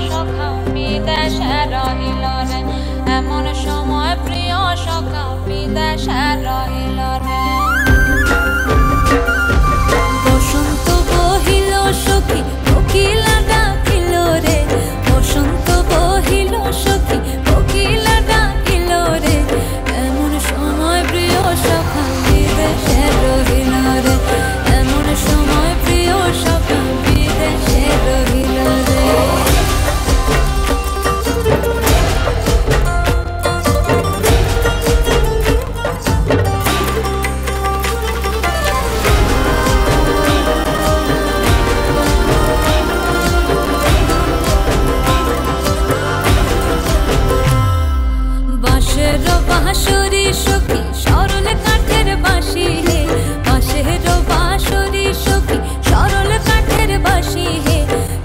সখা বিদেশে রহিল রে, এমন সময় প্রিয় সখা বিদেশে রহিল রে। বসন্ত বহিল সখী কোকিলা ডাকিল রে, বসন্ত বহিল সখী কোকিলা ডাকিল রে, এমন সময় প্রিয় সখা বিদেশে রহিল রে, এমন সময় প্রিয় সখা বিদেশে রহিল রে। বাঁশের বাঁশরি সখী সরল কাঠের বাঁশি হে, বাঁশের বাঁশরি সখী সরল কাঠের বাঁশি হে,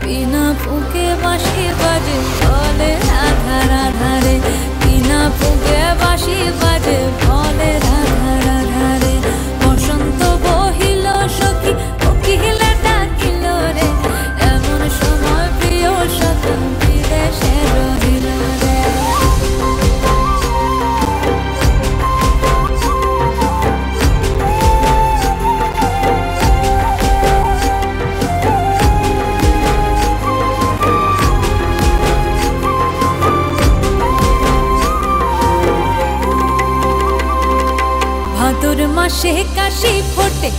বিনা ফুঁকে বাঁশি বাজে বলে রাধা রাধা রে, বিনা ফুঁকে বাঁশি বাজে বলে রাধা রাধা রে। বসন্ত বহিল সখী কোকিলা ডাকিল রে, এমন সময় প্রিয় সখা বিদেশে রহিল রে। ভাদর মাসে কাশি ফোটে